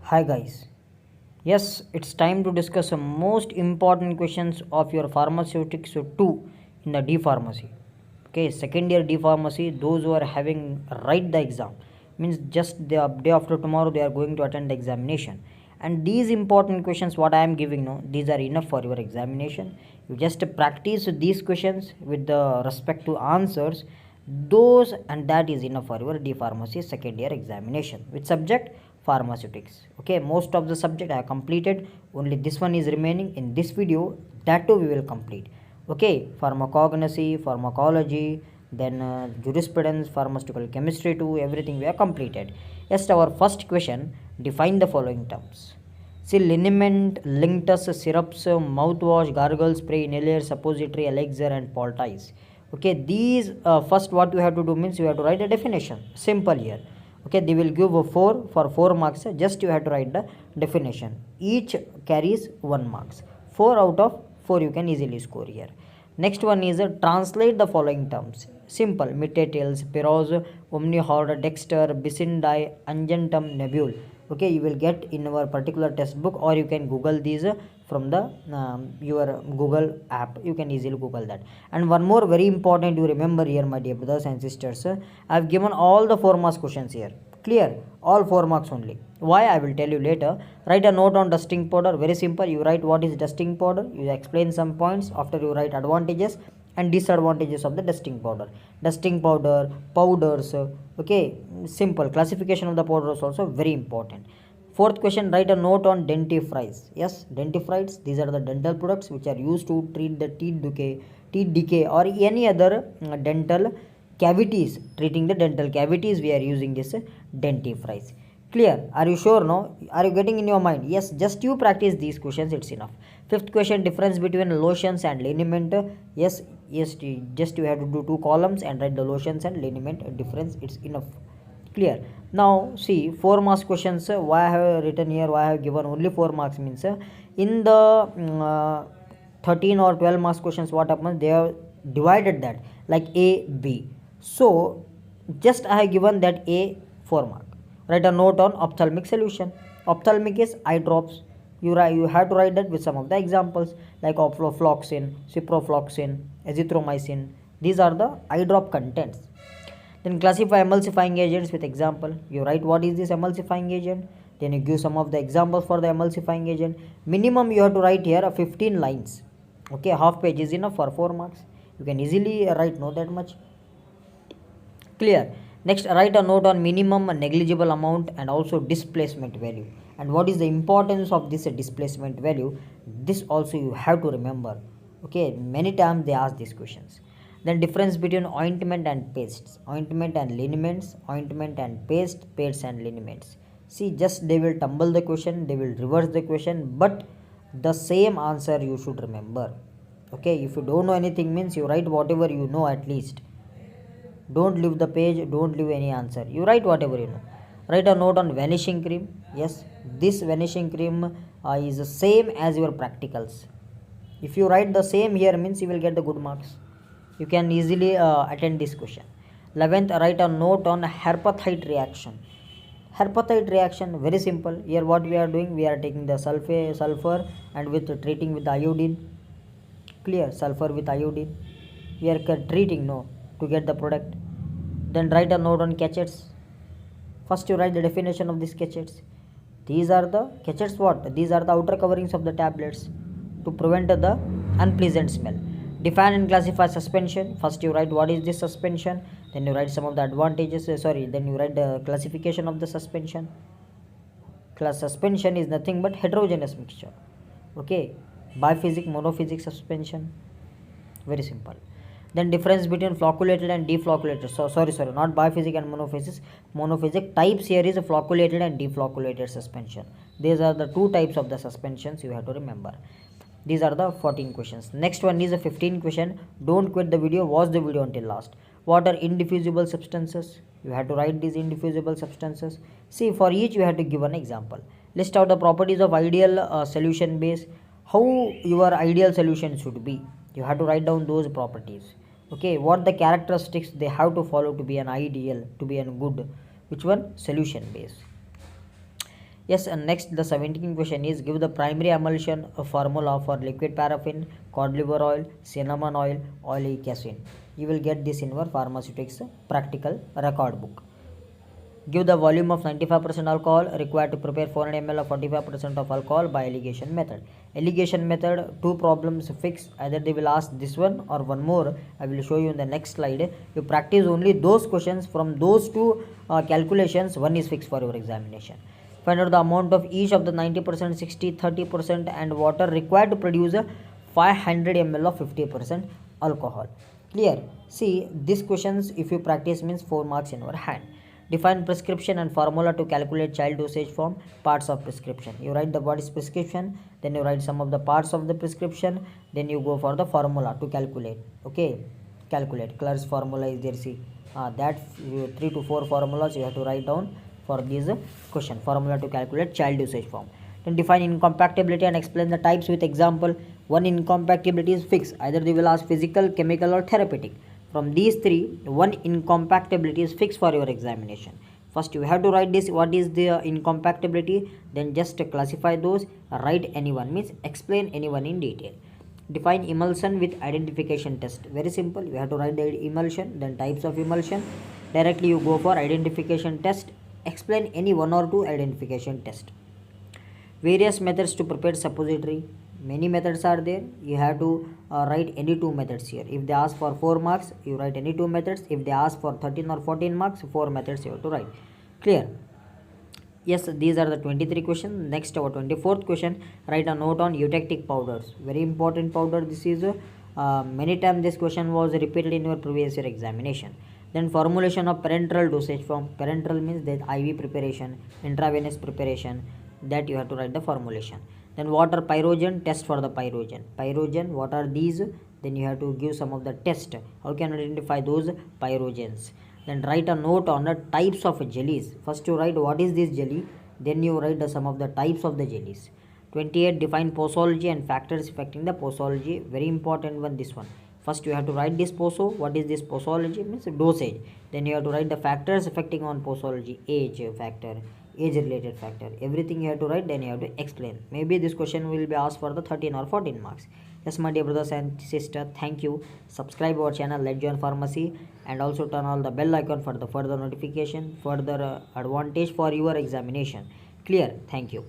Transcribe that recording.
Hi guys. Yes, it's time to discuss the most important questions of your pharmaceutics 2 in the D pharmacy. Okay, second year D pharmacy, those who are having write the exam means just the day after tomorrow they are going to attend the examination. And these important questions what I am giving no, these are enough for your examination. You just practice these questions with the respect to answers, those and that is enough for your D pharmacy second year examination. Which subject? Pharmaceutics. Okay, most of the subject I have completed, only this one is remaining in this video, that too we will complete. Okay, pharmacognosy, pharmacology, then jurisprudence, pharmaceutical chemistry too, everything we have completed. Yes, our first question, define the following terms. See, liniment, linctus, syrups, mouthwash, gargle spray, inhaler, suppository, elixir and poultice. Okay, these first what you have to do means you have to write a definition. Simple here. Okay, they will give a 4 for 4 marks. Just you have to write the definition. Each carries 1 marks. 4 out of 4 you can easily score here. Next one is translate the following terms. Simple. Mitte tails, Piros, omnihord, dexter, bicindi, ungentum, nebule. Okay, you will get in our particular textbook, or you can google these from the your Google app. You can easily google that. And one more very important you remember here, my dear brothers and sisters, I have given all the 4 marks questions here. Clear? All 4 marks only. Why? I will tell you later. Write a note on dusting powder. Very simple. You write what is dusting powder. You explain some points. After you write advantages and disadvantages of the dusting powder. Dusting powder, powders. Okay, simple. Classification of the powders also very important. Fourth question, write a note on dentifrice. Yes, dentifrices, these are the dental products which are used to treat the teeth decay or any other dental cavities. Treating the dental cavities, we are using this dentifrice. Clear? Are you sure? No? Are you getting in your mind? Yes, just you practice these questions, it's enough. Fifth question, difference between lotions and liniment. Yes, just you have to do 2 columns and write the lotions and liniment difference, it's enough. Clear? Now see, 4 marks questions. Why I have written here, why I have given only 4 marks means in the 13 or 12 marks questions, what happens, they have divided that like A, B. So just I have given that A 4 mark. Write a note on ophthalmic solution. Ophthalmic is eye drops. You have to write that with some of the examples like ofloxacin, ciprofloxacin, azithromycin. These are the eye drop contents. Then classify emulsifying agents with example. You write what is this emulsifying agent. Then you give some of the examples for the emulsifying agent. Minimum you have to write here 15 lines. Okay, half page is enough for 4 marks. You can easily write not that much. Clear? Next, write a note on minimum negligible amount and also displacement value. And what is the importance of this displacement value? This also you have to remember. Okay, many times they ask these questions. Then difference between ointment and pastes, ointment and liniments, ointment and paste, pastes and liniments. See, just they will tumble the question, they will reverse the question, but the same answer you should remember. Okay, if you don't know anything means you write whatever you know at least. Don't leave the page, don't leave any answer. You write whatever you know. Write a note on vanishing cream. Yes, this vanishing cream is the same as your practicals. If you write the same here means you will get the good marks. You can easily attend this question. 11th, write a note on herpathite reaction. Herpathite reaction, very simple. Here what we are doing, we are taking the sulfur and with treating with iodine. Clear? Sulfur with iodine. We are treating no to get the product. Then write a note on cachetes. First you write the definition of these cachetes. These are the cachetes what? These are the outer coverings of the tablets to prevent the unpleasant smell. Define and classify suspension. First you write what is this suspension, then you write some of the advantages, then you write the classification of the suspension. Suspension is nothing but heterogeneous mixture. Okay, biphasic, monophasic suspension, very simple. Then difference between flocculated and deflocculated. So sorry, not biphasic and monophasic. Monophasic types here is flocculated and deflocculated suspension. These are the 2 types of the suspensions you have to remember. These are the 14 questions. Next one is a 15 question. Don't quit the video, watch the video until last. What are indiffusible substances? You have to write these indiffusible substances. See, for each you have to give an example. List out the properties of ideal solution base. How your ideal solution should be. You have to write down those properties. Okay, what the characteristics they have to follow to be an ideal, to be a good. Which one? Solution base. Yes, and next the 17th question is give the primary emulsion a formula for liquid paraffin, cod liver oil, cinnamon oil, oleic acid. You will get this in your pharmaceutics practical record book. Give the volume of 95% alcohol required to prepare 400 ml of 45% of alcohol by elimination method. Elimination method, two problems fixed. Either they will ask this one or one more. I will show you in the next slide. You practice only those questions from those two calculations. One is fixed for your examination. Find out the amount of each of the 90%, 60, 30% and water required to produce 500 ml of 50% alcohol. Clear? See, these questions if you practice means 4 marks in your hand. Define prescription and formula to calculate child dosage form. Parts of prescription. You write the what is prescription, then you write some of the parts of the prescription, then you go for the formula to calculate. Okay, calculate. Clark's formula is there. See, that 3 to 4 formulas you have to write down for this question. Formula to calculate child dosage form. Then define incompatibility and explain the types with example. One incompatibility is fixed. Either they will ask physical, chemical, or therapeutic. From these three, one incompatibility is fixed for your examination. First you have to write this what is the incompatibility, then just classify those, write anyone means explain anyone in detail. Define emulsion with identification test. Very simple, you have to write the emulsion, then types of emulsion. Directly you go for identification test, explain any one or two identification test. Various methods to prepare suppository. Many methods are there. You have to write any two methods here. If they ask for 4 marks, you write any two methods. If they ask for 13 or 14 marks, 4 methods you have to write. Clear? Yes, these are the 23 questions. Next, our 24th question. Write a note on eutectic powders. Very important powder. This is many times this question was repeated in your previous year examination. Then formulation of parenteral dosage form. Parenteral means that IV preparation, intravenous preparation. That you have to write the formulation. Then water pyrogen, test for the pyrogen. Pyrogen, what are these? Then you have to give some of the test. How can you identify those pyrogens? Then write a note on the types of jellies. First you write what is this jelly. Then you write the some of the types of the jellies. 28, define posology and factors affecting the posology. Very important one, this one. First you have to write this poso. What is this posology? Means dosage. Then you have to write the factors affecting on posology. Age factor, age related factor, everything you have to write, then you have to explain. Maybe this question will be asked for the 13 or 14 marks. Yes, my dear brothers and sisters, thank you. Subscribe our channel Let's Join Pharmacy and also turn on the bell icon for the further notification, further advantage for your examination. Clear? Thank you.